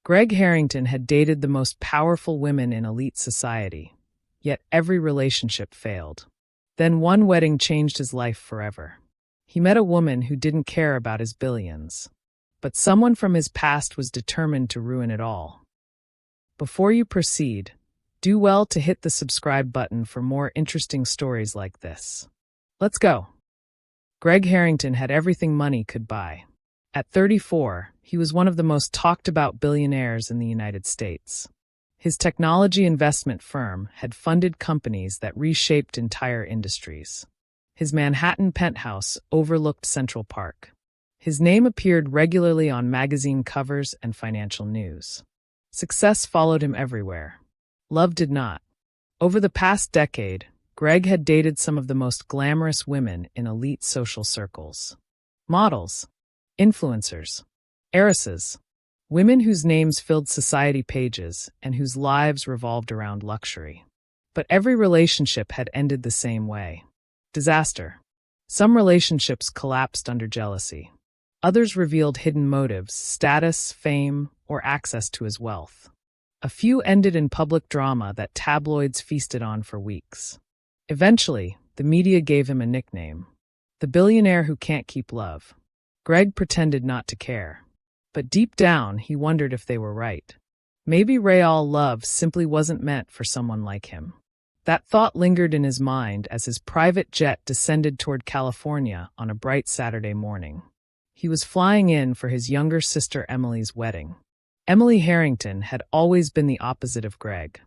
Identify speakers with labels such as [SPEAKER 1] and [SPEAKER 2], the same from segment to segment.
[SPEAKER 1] Greg Harrington had dated the most powerful women in elite society, yet every relationship failed. Then one wedding changed his life forever. He met a woman who didn't care about his billions, but someone from his past was determined to ruin it all. Before you proceed, do well to hit the subscribe button for more interesting stories like this. Let's go. Greg Harrington had everything money could buy. At 34, he was one of the most talked about billionaires in the United States. His technology investment firm had funded companies that reshaped entire industries. His Manhattan penthouse overlooked Central Park. His name appeared regularly on magazine covers and financial news. Success followed him everywhere. Love did not. Over the past decade, Greg had dated some of the most glamorous women in elite social circles. Models, influencers, heiresses, women whose names filled society pages and whose lives revolved around luxury. But every relationship had ended the same way. Disaster. Some relationships collapsed under jealousy. Others revealed hidden motives, status, fame, or access to his wealth. A few ended in public drama that tabloids feasted on for weeks. Eventually, the media gave him a nickname: the billionaire who can't keep love. Greg pretended not to care. But deep down, he wondered if they were right. Maybe real love simply wasn't meant for someone like him. That thought lingered in his mind as his private jet descended toward California on a bright Saturday morning. He was flying in for his younger sister Emily's wedding. Emily Harrington had always been the opposite of Greg.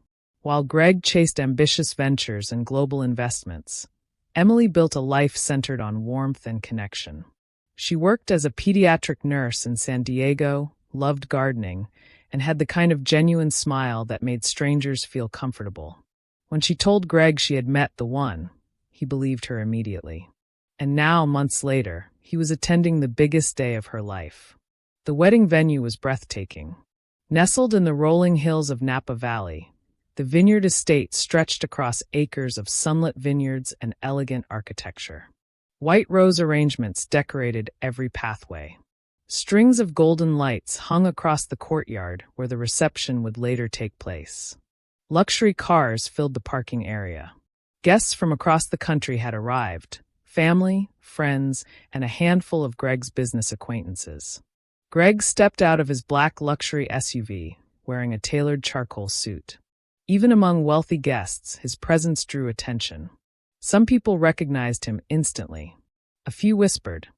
[SPEAKER 1] While Greg chased ambitious ventures and global investments, Emily built a life centered on warmth and connection. She worked as a pediatric nurse in San Diego, loved gardening, and had the kind of genuine smile that made strangers feel comfortable. When she told Greg she had met the one, he believed her immediately. And now, months later, he was attending the biggest day of her life. The wedding venue was breathtaking. Nestled in the rolling hills of Napa Valley, the vineyard estate stretched across acres of sunlit vineyards and elegant architecture. White rose arrangements decorated every pathway. Strings of golden lights hung across the courtyard where the reception would later take place. Luxury cars filled the parking area. Guests from across the country had arrived: family, friends, and a handful of Greg's business acquaintances. Greg stepped out of his black luxury SUV, wearing a tailored charcoal suit. Even among wealthy guests, his presence drew attention. Some people recognized him instantly. A few whispered.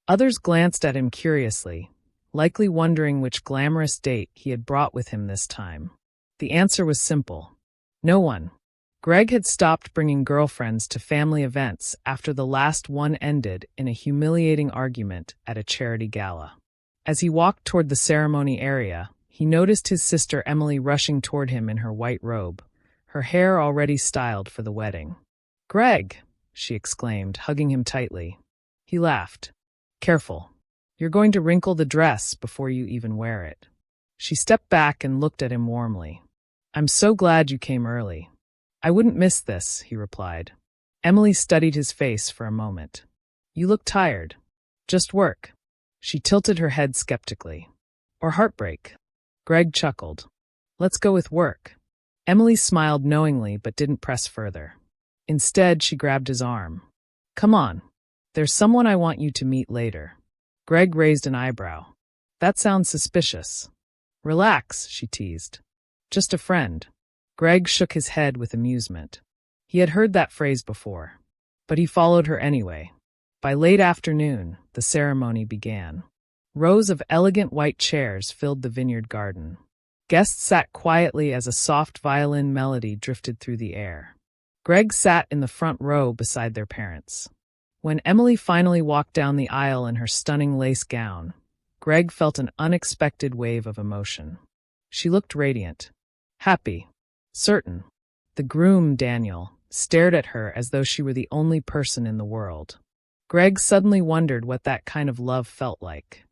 [SPEAKER 1] Others glanced at him curiously, likely wondering which glamorous date he had brought with him this time. The answer was simple: no one. Greg had stopped bringing girlfriends to family events after the last one ended in a humiliating argument at a charity gala. As he walked toward the ceremony area, he noticed his sister Emily rushing toward him in her white robe, her hair already styled for the wedding. "Greg!" she exclaimed, hugging him tightly. He laughed. "Careful. You're going to wrinkle the dress before you even wear it." She stepped back and looked at him warmly. "I'm so glad you came early." "I wouldn't miss this," he replied. Emily studied his face for a moment. "You look tired." "Just work." She tilted her head skeptically. "Or heartbreak." Greg chuckled. "Let's go with work." Emily smiled knowingly but didn't press further. Instead, she grabbed his arm. "Come on. There's someone I want you to meet later." Greg raised an eyebrow. "That sounds suspicious." "Relax," she teased. "Just a friend." Greg shook his head with amusement. He had heard that phrase before. But he followed her anyway. By late afternoon, the ceremony began. Rows of elegant white chairs filled the vineyard garden. Guests sat quietly as a soft violin melody drifted through the air. Greg sat in the front row beside their parents. When Emily finally walked down the aisle in her stunning lace gown, Greg felt an unexpected wave of emotion. She looked radiant. Happy. Certain. The groom, Daniel, stared at her as though she were the only person in the world. Greg suddenly wondered what that kind of love felt like.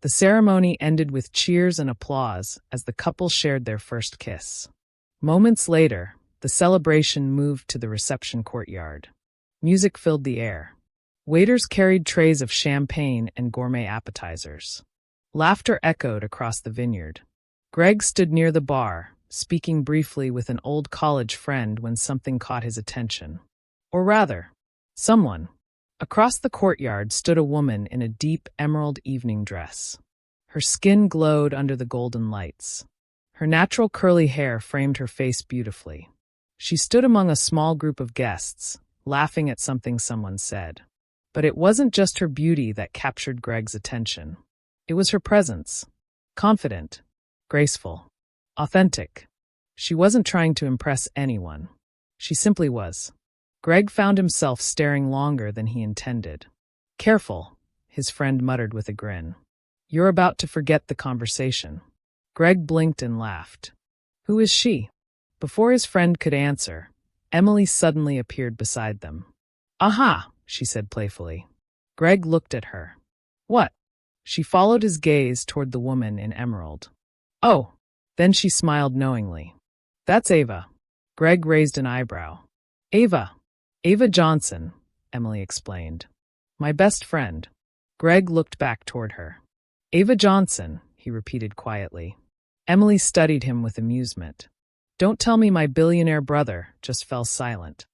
[SPEAKER 1] The ceremony ended with cheers and applause as the couple shared their first kiss. Moments later, the celebration moved to the reception courtyard. Music filled the air. Waiters carried trays of champagne and gourmet appetizers. Laughter echoed across the vineyard. Greg stood near the bar, speaking briefly with an old college friend when something caught his attention. Or rather, someone. Across the courtyard stood a woman in a deep emerald evening dress. Her skin glowed under the golden lights. Her natural curly hair framed her face beautifully. She stood among a small group of guests, laughing at something someone said. But it wasn't just her beauty that captured Greg's attention. It was her presence. Confident, graceful, authentic. She wasn't trying to impress anyone. She simply was. Greg found himself staring longer than he intended. "Careful," his friend muttered with a grin. "You're about to forget the conversation." Greg blinked and laughed. "Who is she?" Before his friend could answer, Emily suddenly appeared beside them. "Aha," she said playfully. Greg looked at her. "What?" She followed his gaze toward the woman in emerald. "Oh." Then she smiled knowingly. "That's Ava." Greg raised an eyebrow. Ava Johnson," Emily explained. "My best friend." Greg looked back toward her. "Ava Johnson," he repeated quietly. Emily studied him with amusement. "Don't tell me my billionaire brother just fell silent."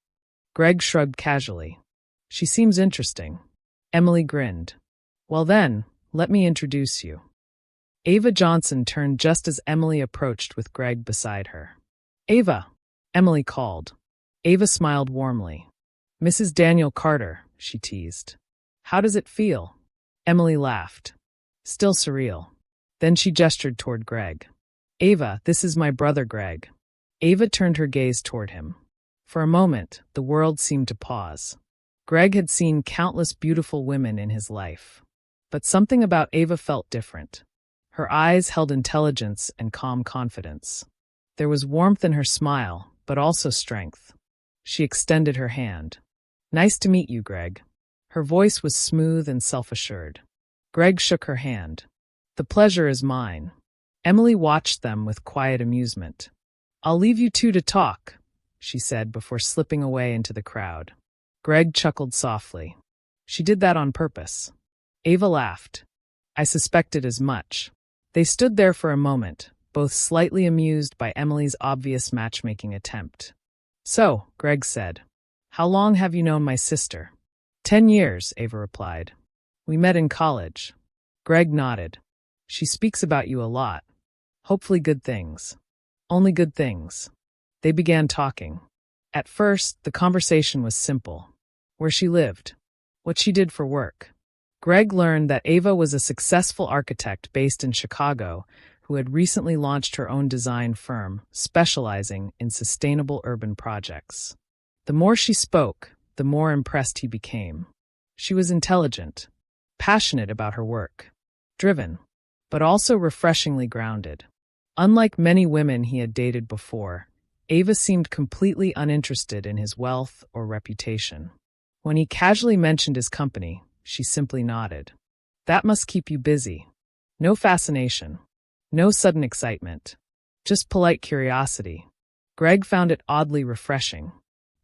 [SPEAKER 1] Greg shrugged casually. "She seems interesting." Emily grinned. "Well then, let me introduce you." Ava Johnson turned just as Emily approached with Greg beside her. "Ava," Emily called. Ava smiled warmly. "Mrs. Daniel Carter," she teased. "How does it feel?" Emily laughed. "Still surreal." Then she gestured toward Greg. "Ava, this is my brother Greg." Ava turned her gaze toward him. For a moment, the world seemed to pause. Greg had seen countless beautiful women in his life. But something about Ava felt different. Her eyes held intelligence and calm confidence. There was warmth in her smile, but also strength. She extended her hand. "Nice to meet you, Greg." Her voice was smooth and self-assured. Greg shook her hand. "The pleasure is mine." Emily watched them with quiet amusement. "I'll leave you two to talk," she said before slipping away into the crowd. Greg chuckled softly. "She did that on purpose." Ava laughed. "I suspected as much." They stood there for a moment, both slightly amused by Emily's obvious matchmaking attempt. "So," Greg said, "how long have you known my sister?" 10 years, Ava replied. "We met in college." Greg nodded. "She speaks about you a lot. Hopefully good things." "Only good things." They began talking. At first, the conversation was simple. Where she lived. What she did for work. Greg learned that Ava was a successful architect based in Chicago who had recently launched her own design firm, specializing in sustainable urban projects. The more she spoke, the more impressed he became. She was intelligent, passionate about her work, driven, but also refreshingly grounded. Unlike many women he had dated before, Ava seemed completely uninterested in his wealth or reputation. When he casually mentioned his company, she simply nodded. "That must keep you busy." No fascination. No sudden excitement. Just polite curiosity. Greg found it oddly refreshing.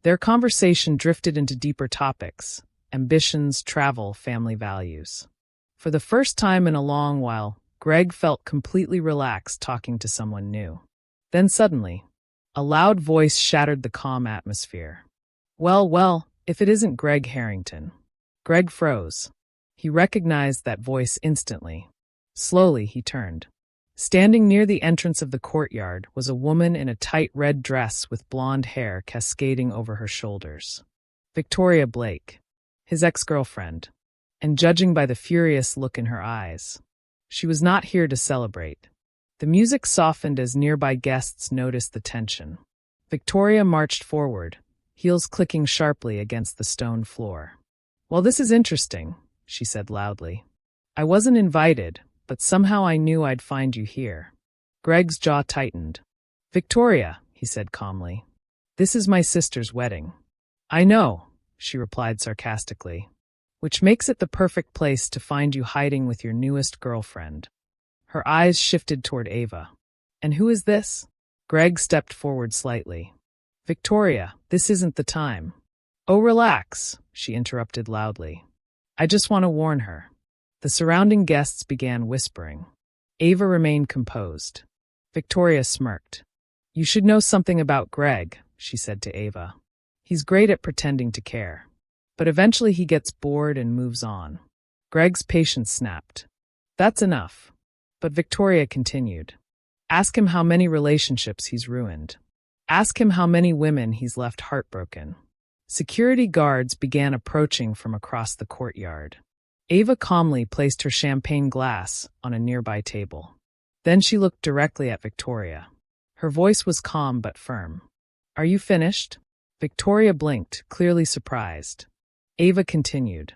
[SPEAKER 1] Their conversation drifted into deeper topics: ambitions, travel, family values. For the first time in a long while, Greg felt completely relaxed talking to someone new. Then suddenly, a loud voice shattered the calm atmosphere. Well, if it isn't Greg Harrington." Greg froze. He recognized that voice instantly. Slowly, he turned. Standing near the entrance of the courtyard was a woman in a tight red dress with blonde hair cascading over her shoulders. Victoria Blake, his ex-girlfriend, and judging by the furious look in her eyes, she was not here to celebrate. The music softened as nearby guests noticed the tension. Victoria marched forward, heels clicking sharply against the stone floor. "Well, this is interesting," she said loudly. "I wasn't invited, but somehow I knew I'd find you here." Greg's jaw tightened. "Victoria," he said calmly, "this is my sister's wedding." "I know," she replied sarcastically, "which makes it the perfect place to find you hiding with your newest girlfriend." Her eyes shifted toward Ava. "And who is this?" Greg stepped forward slightly. "Victoria, this isn't the time." "Oh, relax," she interrupted loudly. "I just want to warn her." The surrounding guests began whispering. Ava remained composed. Victoria smirked. You should know something about Greg, she said to Ava. He's great at pretending to care. But eventually he gets bored and moves on. Greg's patience snapped. That's enough. But Victoria continued. Ask him how many relationships he's ruined. Ask him how many women he's left heartbroken. Security guards began approaching from across the courtyard. Ava calmly placed her champagne glass on a nearby table. Then she looked directly at Victoria. Her voice was calm but firm. Are you finished? Victoria blinked, clearly surprised. Ava continued.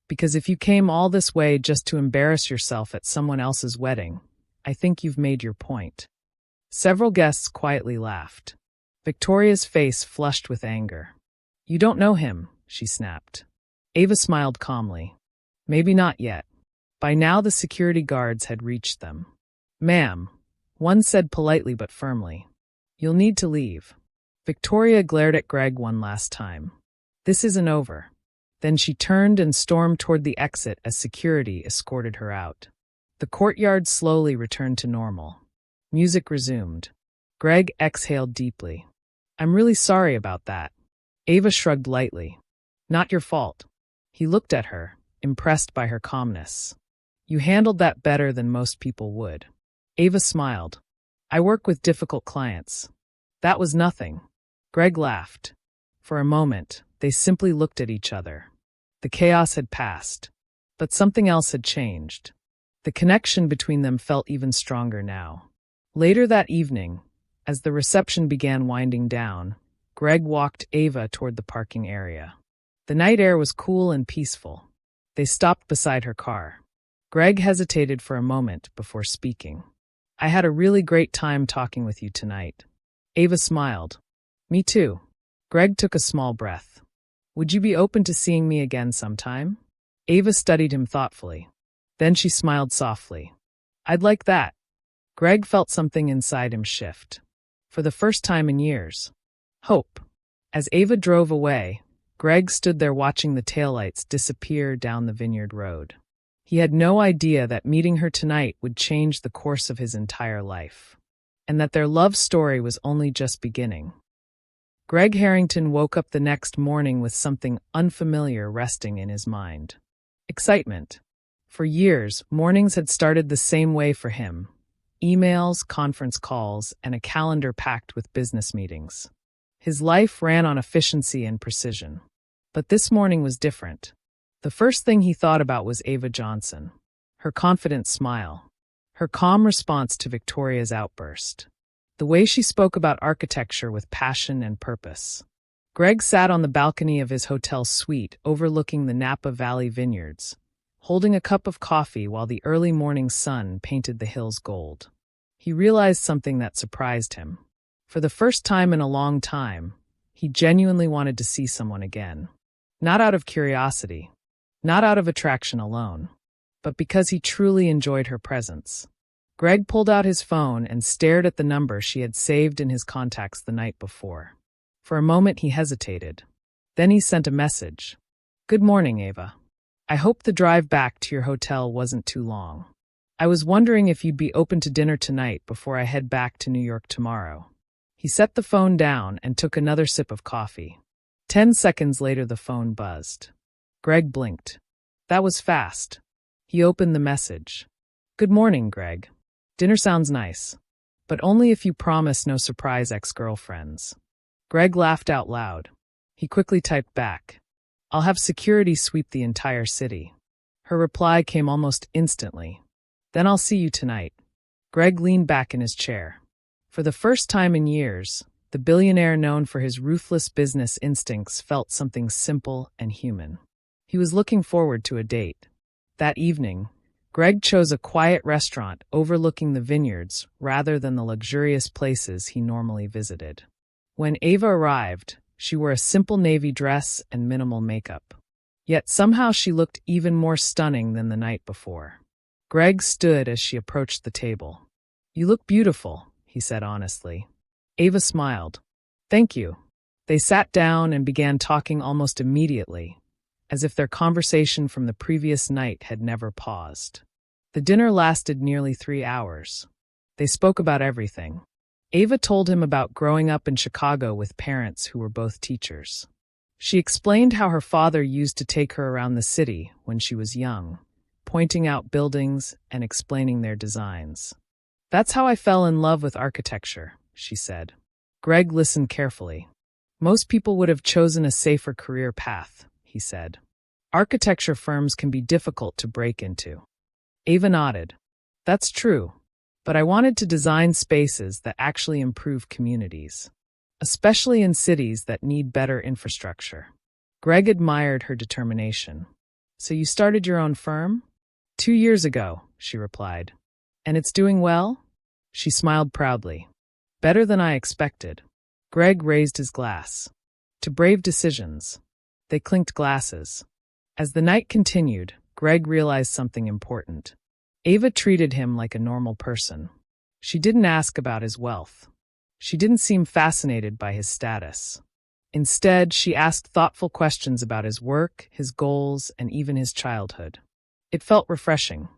[SPEAKER 1] Because if you came all this way just to embarrass yourself at someone else's wedding, I think you've made your point. Several guests quietly laughed. Victoria's face flushed with anger. You don't know him, she snapped. Ava smiled calmly. Maybe not yet. By now the security guards had reached them. Ma'am, one said politely but firmly. You'll need to leave. Victoria glared at Greg one last time. This isn't over. Then she turned and stormed toward the exit as security escorted her out. The courtyard slowly returned to normal. Music resumed. Greg exhaled deeply. I'm really sorry about that. Ava shrugged lightly. Not your fault. He looked at her, impressed by her calmness. You handled that better than most people would. Ava smiled. I work with difficult clients. That was nothing. Greg laughed. For a moment, they simply looked at each other. The chaos had passed. But something else had changed. The connection between them felt even stronger now. Later that evening, as the reception began winding down, Greg walked Ava toward the parking area. The night air was cool and peaceful. They stopped beside her car. Greg hesitated for a moment before speaking. I had a really great time talking with you tonight. Ava smiled. Me too. Greg took a small breath. Would you be open to seeing me again sometime? Ava studied him thoughtfully. Then she smiled softly. I'd like that. Greg felt something inside him shift. For the first time in years. Hope. As Ava drove away, Greg stood there watching the taillights disappear down the vineyard road. He had no idea that meeting her tonight would change the course of his entire life, and that their love story was only just beginning. Greg Harrington woke up the next morning with something unfamiliar resting in his mind. Excitement. For years, mornings had started the same way for him. Emails, conference calls, and a calendar packed with business meetings. His life ran on efficiency and precision. But this morning was different. The first thing he thought about was Ava Johnson. Her confident smile. Her calm response to Victoria's outburst. The way she spoke about architecture with passion and purpose. Greg sat on the balcony of his hotel suite overlooking the Napa Valley vineyards, holding a cup of coffee while the early morning sun painted the hills gold. He realized something that surprised him. For the first time in a long time, he genuinely wanted to see someone again. Not out of curiosity, not out of attraction alone, but because he truly enjoyed her presence. Greg pulled out his phone and stared at the number she had saved in his contacts the night before. For a moment he hesitated. Then he sent a message. Good morning, Ava. I hope the drive back to your hotel wasn't too long. I was wondering if you'd be open to dinner tonight before I head back to New York tomorrow. He set the phone down and took another sip of coffee. 10 seconds later the phone buzzed. Greg blinked. That was fast. He opened the message. Good morning, Greg. Dinner sounds nice, but only if you promise no surprise ex-girlfriends. Greg laughed out loud. He quickly typed back. I'll have security sweep the entire city. Her reply came almost instantly. Then I'll see you tonight. Greg leaned back in his chair. For the first time in years, the billionaire known for his ruthless business instincts felt something simple and human. He was looking forward to a date. That evening, Greg chose a quiet restaurant overlooking the vineyards rather than the luxurious places he normally visited. When Ava arrived, she wore a simple navy dress and minimal makeup. Yet somehow she looked even more stunning than the night before. Greg stood as she approached the table. You look beautiful, he said honestly. Ava smiled. Thank you. They sat down and began talking almost immediately, as if their conversation from the previous night had never paused. The dinner lasted nearly 3 hours. They spoke about everything. Ava told him about growing up in Chicago with parents who were both teachers. She explained how her father used to take her around the city when she was young, pointing out buildings and explaining their designs. "That's how I fell in love with architecture," she said. Greg listened carefully. "Most people would have chosen a safer career path," he said. "Architecture firms can be difficult to break into." Ava nodded. "That's true, but I wanted to design spaces that actually improve communities, especially in cities that need better infrastructure." Greg admired her determination. "So you started your own firm?" 2 years ago, she replied. "And it's doing well?" She smiled proudly. "Better than I expected." Greg raised his glass. "To brave decisions." They clinked glasses. As the night continued, Greg realized something important. Ava treated him like a normal person. She didn't ask about his wealth. She didn't seem fascinated by his status. Instead, she asked thoughtful questions about his work, his goals, and even his childhood. It felt refreshing.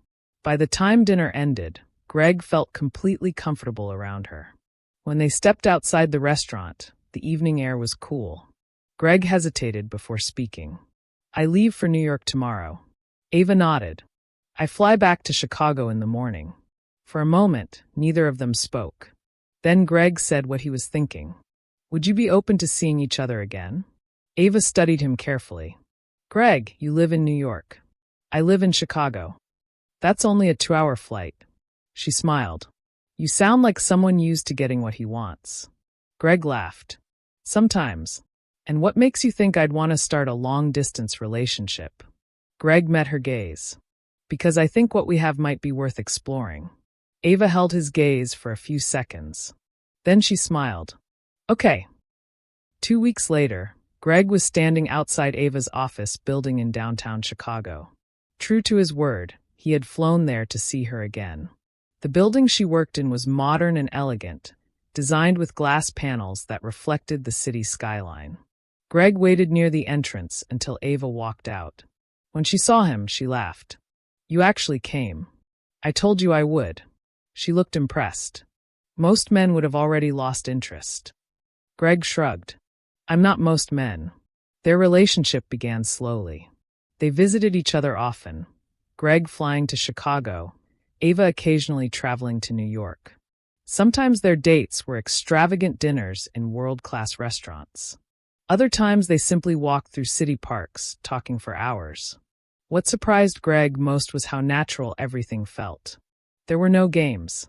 [SPEAKER 1] By the time dinner ended, Greg felt completely comfortable around her. When they stepped outside the restaurant, the evening air was cool. Greg hesitated before speaking. "I leave for New York tomorrow." Ava nodded. "I fly back to Chicago in the morning." For a moment, neither of them spoke. Then Greg said what he was thinking. "Would you be open to seeing each other again?" Ava studied him carefully. "Greg, you live in New York. I live in Chicago. That's only a 2-hour flight." She smiled. "You sound like someone used to getting what he wants." Greg laughed. "Sometimes. And what makes you think I'd want to start a long-distance relationship?" Greg met her gaze. "Because I think what we have might be worth exploring." Ava held his gaze for a few seconds. Then she smiled. "Okay." 2 weeks later, Greg was standing outside Ava's office building in downtown Chicago. True to his word, he had flown there to see her again. The building she worked in was modern and elegant, designed with glass panels that reflected the city skyline. Greg waited near the entrance until Ava walked out. When she saw him, she laughed. "You actually came. I told you I would." She looked impressed. Most men would have already lost interest. Greg shrugged. "I'm not most men." Their relationship began slowly. They visited each other often, Greg flying to Chicago, Ava occasionally traveling to New York. Sometimes their dates were extravagant dinners in world-class restaurants. Other times they simply walked through city parks, talking for hours. What surprised Greg most was how natural everything felt. There were no games,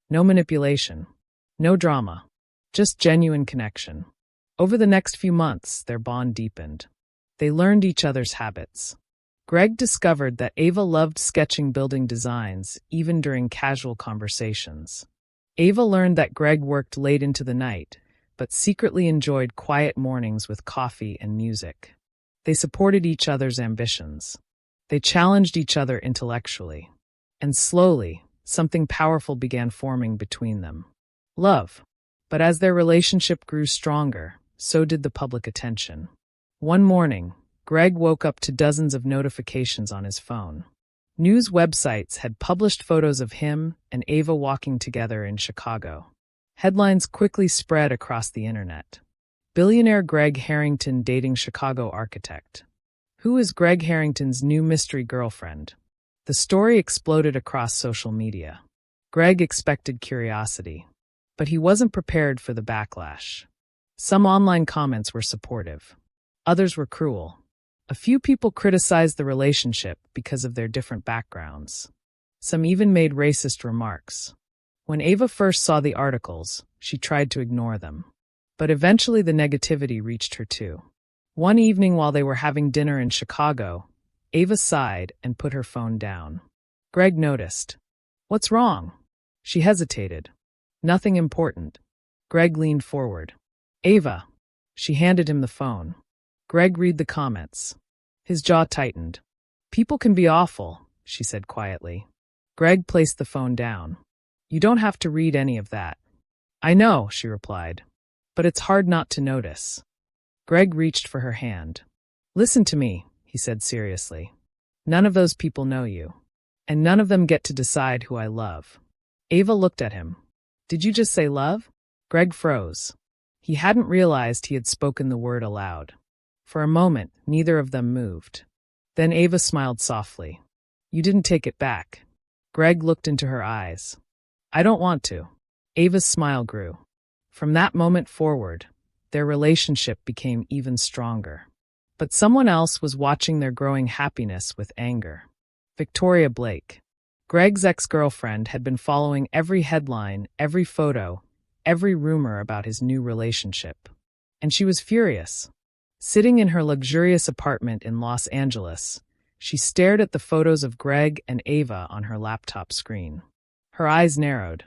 [SPEAKER 1] no manipulation, no drama, just genuine connection. Over the next few months, their bond deepened. They learned each other's habits. Greg discovered that Ava loved sketching building designs, even during casual conversations. Ava learned that Greg worked late into the night, but secretly enjoyed quiet mornings with coffee and music. They supported each other's ambitions. They challenged each other intellectually. And slowly, something powerful began forming between them. Love. But as their relationship grew stronger, so did the public attention. One morning, Greg woke up to dozens of notifications on his phone. News websites had published photos of him and Ava walking together in Chicago. Headlines quickly spread across the internet. Billionaire Greg Harrington dating Chicago architect. Who is Greg Harrington's new mystery girlfriend? The story exploded across social media. Greg expected curiosity, but he wasn't prepared for the backlash. Some online comments were supportive. Others were cruel. A few people criticized the relationship because of their different backgrounds. Some even made racist remarks. When Ava first saw the articles, she tried to ignore them. But eventually the negativity reached her too. One evening while they were having dinner in Chicago, Ava sighed and put her phone down. Greg noticed. "What's wrong?" She hesitated. "Nothing important." Greg leaned forward. "Ava." She handed him the phone. Greg read the comments. His jaw tightened. "People can be awful," she said quietly. Greg placed the phone down. "You don't have to read any of that." "I know," she replied. "But it's hard not to notice." Greg reached for her hand. "Listen to me," he said seriously. "None of those people know you. And none of them get to decide who I love." Ava looked at him. Did you just say love? Greg froze. He hadn't realized he had spoken the word aloud. For a moment, neither of them moved. Then Ava smiled softly. You didn't take it back. Greg looked into her eyes. I don't want to. Ava's smile grew. From that moment forward, their relationship became even stronger. But someone else was watching their growing happiness with anger. Victoria Blake. Greg's ex-girlfriend had been following every headline, every photo, every rumor about his new relationship. And she was furious. Sitting in her luxurious apartment in Los Angeles, she stared at the photos of Greg and Ava on her laptop screen. Her eyes narrowed.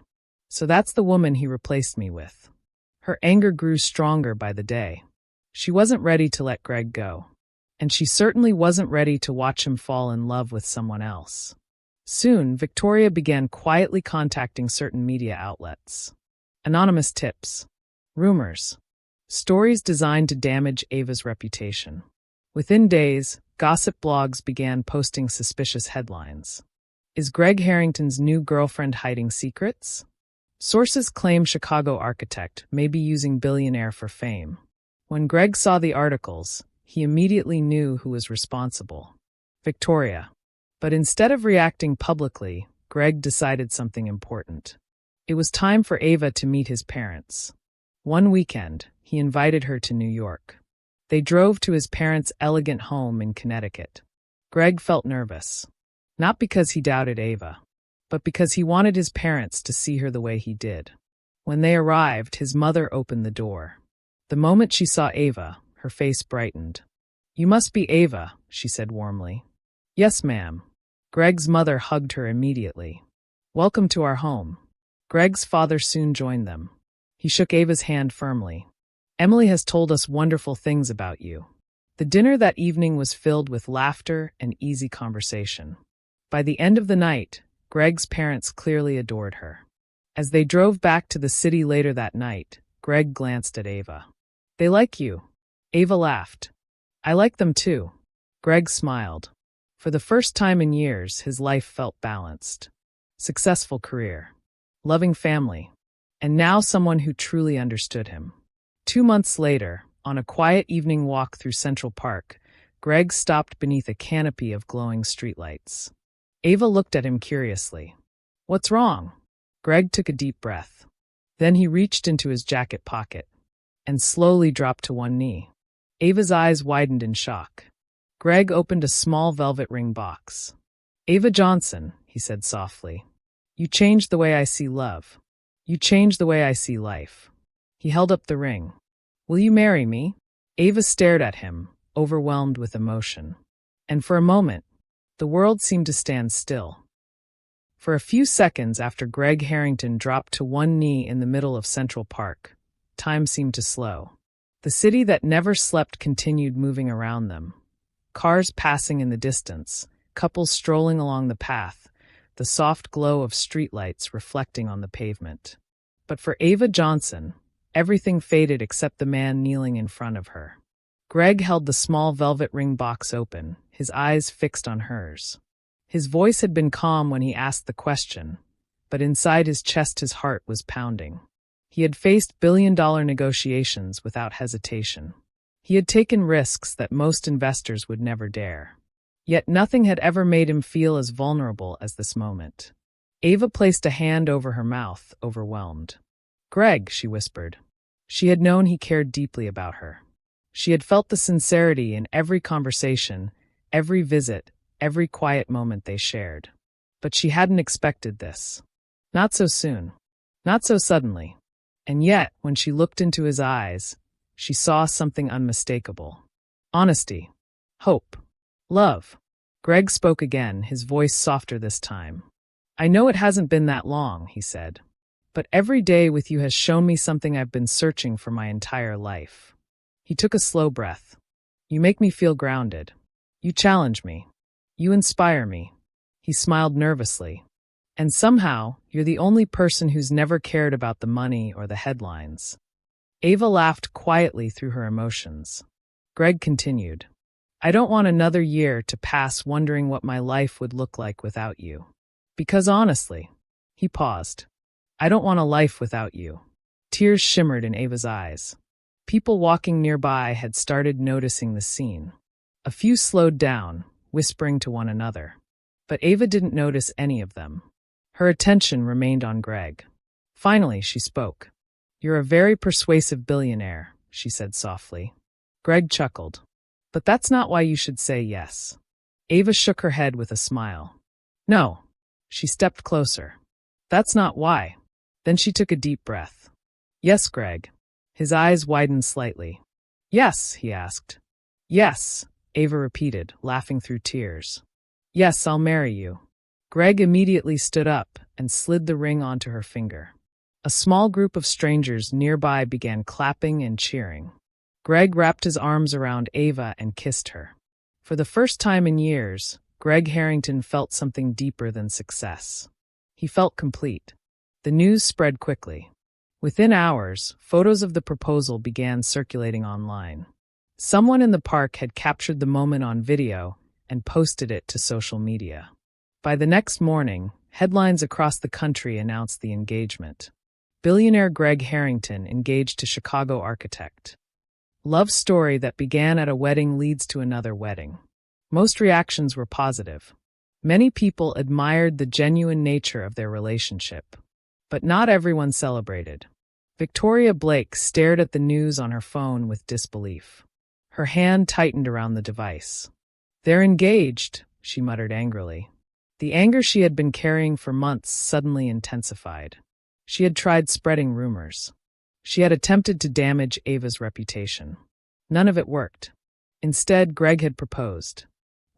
[SPEAKER 1] So that's the woman he replaced me with. Her anger grew stronger by the day. She wasn't ready to let Greg go. And she certainly wasn't ready to watch him fall in love with someone else. Soon, Victoria began quietly contacting certain media outlets. Anonymous tips. Rumors. Stories designed to damage Ava's reputation. Within days, gossip blogs began posting suspicious headlines. Is Greg Harrington's new girlfriend hiding secrets? Sources claim Chicago architect may be using Billionaire for fame. When Greg saw the articles, he immediately knew who was responsible. Victoria. But instead of reacting publicly, Greg decided something important. It was time for Ava to meet his parents. One weekend, he invited her to New York. They drove to his parents' elegant home in Connecticut. Greg felt nervous. Not because he doubted Ava, but because he wanted his parents to see her the way he did. When they arrived, his mother opened the door. The moment she saw Ava, her face brightened. You must be Ava, she said warmly. Yes, ma'am. Greg's mother hugged her immediately. Welcome to our home. Greg's father soon joined them. He shook Ava's hand firmly. Emily has told us wonderful things about you. The dinner that evening was filled with laughter and easy conversation. By the end of the night, Greg's parents clearly adored her. As they drove back to the city later that night, Greg glanced at Ava. They like you. Ava laughed. I like them too. Greg smiled. For the first time in years, his life felt balanced. Successful career. Loving family. And now someone who truly understood him. 2 months later, on a quiet evening walk through Central Park, Greg stopped beneath a canopy of glowing streetlights. Ava looked at him curiously. What's wrong? Greg took a deep breath. Then he reached into his jacket pocket and slowly dropped to one knee. Ava's eyes widened in shock. Greg opened a small velvet ring box. Ava Johnson, he said softly. You changed the way I see love. You changed the way I see life. He held up the ring. Will you marry me? Ava stared at him, overwhelmed with emotion. And for a moment, the world seemed to stand still. For a few seconds after Greg Harrington dropped to one knee in the middle of Central Park, time seemed to slow. The city that never slept continued moving around them. Cars passing in the distance, couples strolling along the path, the soft glow of streetlights reflecting on the pavement. But for Ava Johnson, everything faded except the man kneeling in front of her. Greg held the small velvet ring box open, his eyes fixed on hers. His voice had been calm when he asked the question, but inside his chest his heart was pounding. He had faced billion-dollar negotiations without hesitation. He had taken risks that most investors would never dare. Yet nothing had ever made him feel as vulnerable as this moment. Ava placed a hand over her mouth, overwhelmed. Greg, she whispered. She had known he cared deeply about her. She had felt the sincerity in every conversation, every visit, every quiet moment they shared. But she hadn't expected this. Not so soon. Not so suddenly. And yet, when she looked into his eyes, she saw something unmistakable. Honesty. Hope. Love. Greg spoke again, his voice softer this time. I know it hasn't been that long, he said. But every day with you has shown me something I've been searching for my entire life. He took a slow breath. You make me feel grounded. You challenge me. You inspire me. He smiled nervously. And somehow, you're the only person who's never cared about the money or the headlines. Ava laughed quietly through her emotions. Greg continued. I don't want another year to pass wondering what my life would look like without you. Because honestly, he paused. I don't want a life without you." Tears shimmered in Ava's eyes. People walking nearby had started noticing the scene. A few slowed down, whispering to one another. But Ava didn't notice any of them. Her attention remained on Greg. Finally, she spoke. "You're a very persuasive billionaire," she said softly. Greg chuckled. "But that's not why you should say yes." Ava shook her head with a smile. "No." She stepped closer. "That's not why." Then she took a deep breath. "Yes, Greg." His eyes widened slightly. "Yes?" he asked. "Yes," Ava repeated, laughing through tears. "Yes, I'll marry you." Greg immediately stood up and slid the ring onto her finger. A small group of strangers nearby began clapping and cheering. Greg wrapped his arms around Ava and kissed her. For the first time in years, Greg Harrington felt something deeper than success. He felt complete. The news spread quickly. Within hours, photos of the proposal began circulating online. Someone in the park had captured the moment on video and posted it to social media. By the next morning, headlines across the country announced the engagement. Billionaire Greg Harrington engaged to Chicago architect. Love story that began at a wedding leads to another wedding. Most reactions were positive. Many people admired the genuine nature of their relationship. But not everyone celebrated. Victoria Blake stared at the news on her phone with disbelief. Her hand tightened around the device. "They're engaged," she muttered angrily. The anger she had been carrying for months suddenly intensified. She had tried spreading rumors. She had attempted to damage Ava's reputation. None of it worked. Instead, Greg had proposed.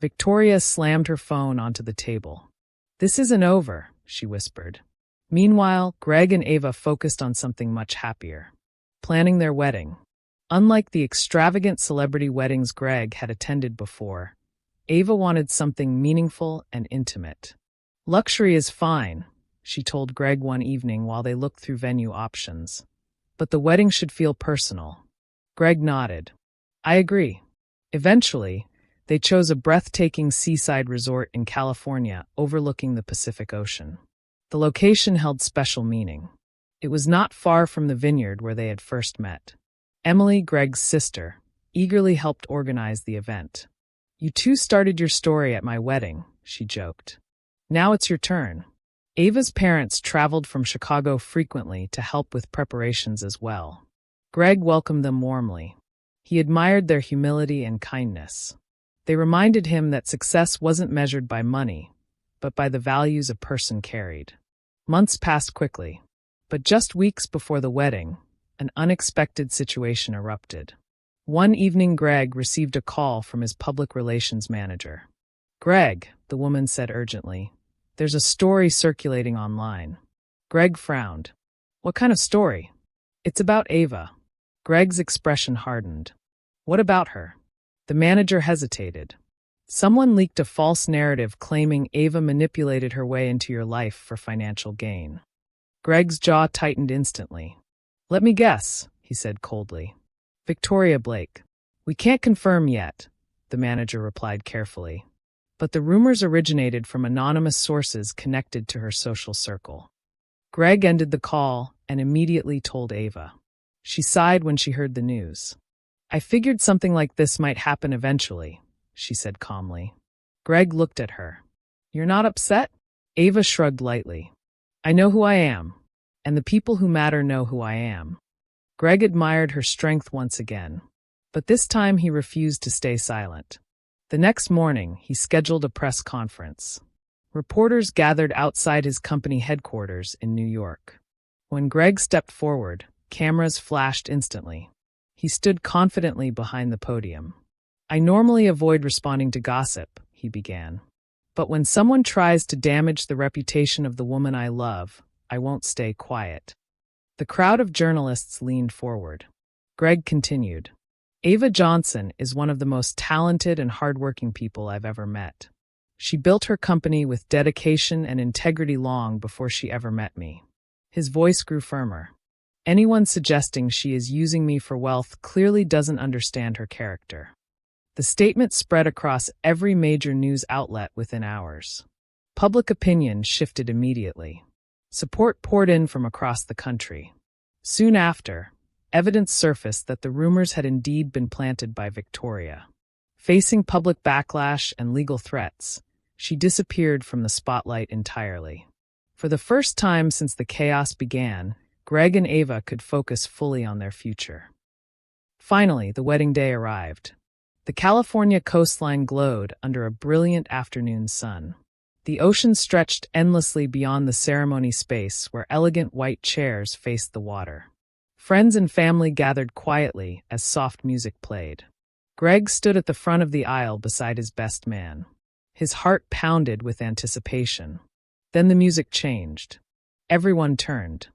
[SPEAKER 1] Victoria slammed her phone onto the table. "This isn't over," she whispered. Meanwhile, Greg and Ava focused on something much happier. Planning their wedding. Unlike the extravagant celebrity weddings Greg had attended before, Ava wanted something meaningful and intimate. "Luxury is fine," she told Greg one evening while they looked through venue options. "But the wedding should feel personal." Greg nodded. "I agree." Eventually, they chose a breathtaking seaside resort in California overlooking the Pacific Ocean. The location held special meaning. It was not far from the vineyard where they had first met. Emily, Greg's sister, eagerly helped organize the event. "You two started your story at my wedding," she joked. "Now it's your turn." Ava's parents traveled from Chicago frequently to help with preparations as well. Greg welcomed them warmly. He admired their humility and kindness. They reminded him that success wasn't measured by money, but by the values a person carried. Months passed quickly, but just weeks before the wedding, an unexpected situation erupted. One evening, Greg received a call from his public relations manager. "Greg," the woman said urgently, "there's a story circulating online." Greg frowned. "What kind of story?" "It's about Ava." Greg's expression hardened. "What about her?" The manager hesitated. "Someone leaked a false narrative claiming Ava manipulated her way into your life for financial gain." Greg's jaw tightened instantly. "Let me guess," he said coldly. "Victoria Blake." "We can't confirm yet," the manager replied carefully. "But the rumors originated from anonymous sources connected to her social circle." Greg ended the call and immediately told Ava. She sighed when she heard the news. "I figured something like this might happen eventually," she said calmly. Greg looked at her. "You're not upset?" Ava shrugged lightly. "I know who I am, and the people who matter know who I am." Greg admired her strength once again, but this time he refused to stay silent. The next morning, he scheduled a press conference. Reporters gathered outside his company headquarters in New York. When Greg stepped forward, cameras flashed instantly. He stood confidently behind the podium. "I normally avoid responding to gossip," he began. "But when someone tries to damage the reputation of the woman I love, I won't stay quiet." The crowd of journalists leaned forward. Greg continued. "Ava Johnson is one of the most talented and hardworking people I've ever met. She built her company with dedication and integrity long before she ever met me." His voice grew firmer. "Anyone suggesting she is using me for wealth clearly doesn't understand her character." The statement spread across every major news outlet within hours. Public opinion shifted immediately. Support poured in from across the country. Soon after, evidence surfaced that the rumors had indeed been planted by Victoria. Facing public backlash and legal threats, she disappeared from the spotlight entirely. For the first time since the chaos began, Greg and Ava could focus fully on their future. Finally, the wedding day arrived. The California coastline glowed under a brilliant afternoon sun. The ocean stretched endlessly beyond the ceremony space where elegant white chairs faced the water. Friends and family gathered quietly as soft music played. Greg stood at the front of the aisle beside his best man. His heart pounded with anticipation. Then the music changed. Everyone turned.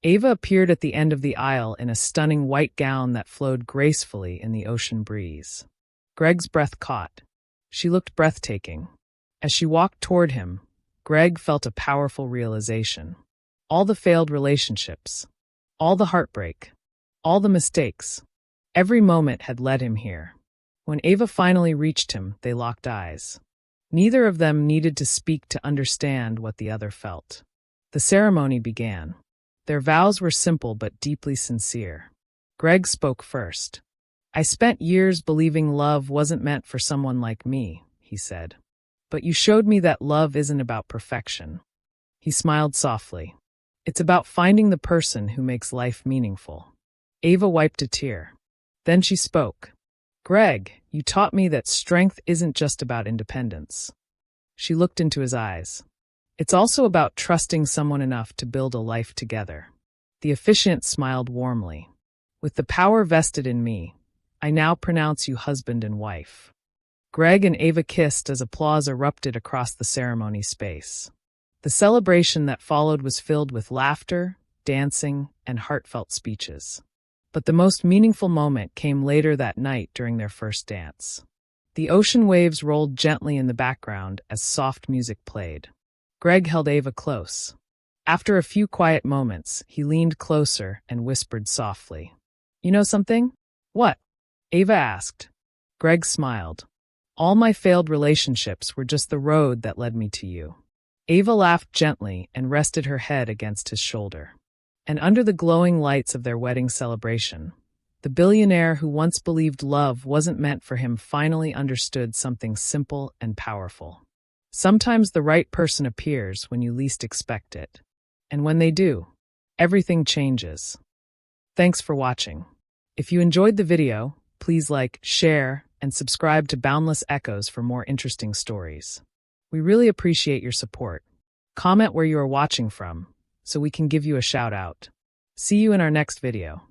[SPEAKER 1] Ava appeared at the end of the aisle in a stunning white gown that flowed gracefully in the ocean breeze. Greg's breath caught. She looked breathtaking. As she walked toward him, Greg felt a powerful realization. All the failed relationships, all the heartbreak, all the mistakes, every moment had led him here. When Ava finally reached him, they locked eyes. Neither of them needed to speak to understand what the other felt. The ceremony began. Their vows were simple but deeply sincere. Greg spoke first. "I spent years believing love wasn't meant for someone like me," he said. "But you showed me that love isn't about perfection." He smiled softly. "It's about finding the person who makes life meaningful." Ava wiped a tear. Then she spoke. "Greg, you taught me that strength isn't just about independence." She looked into his eyes. "It's also about trusting someone enough to build a life together." The officiant smiled warmly. "With the power vested in me, I now pronounce you husband and wife." Greg and Ava kissed as applause erupted across the ceremony space. The celebration that followed was filled with laughter, dancing, and heartfelt speeches. But the most meaningful moment came later that night during their first dance. The ocean waves rolled gently in the background as soft music played. Greg held Ava close. After a few quiet moments, he leaned closer and whispered softly. "You know something?" "What?" Ava asked. Greg smiled. "All my failed relationships were just the road that led me to you." Ava laughed gently and rested her head against his shoulder. And under the glowing lights of their wedding celebration, the billionaire who once believed love wasn't meant for him finally understood something simple and powerful. Sometimes the right person appears when you least expect it. And when they do, everything changes. Thanks for watching. If you enjoyed the video, please like, share, and subscribe to Boundless Echoes for more interesting stories. We really appreciate your support. Comment where you are watching from, so we can give you a shout out. See you in our next video.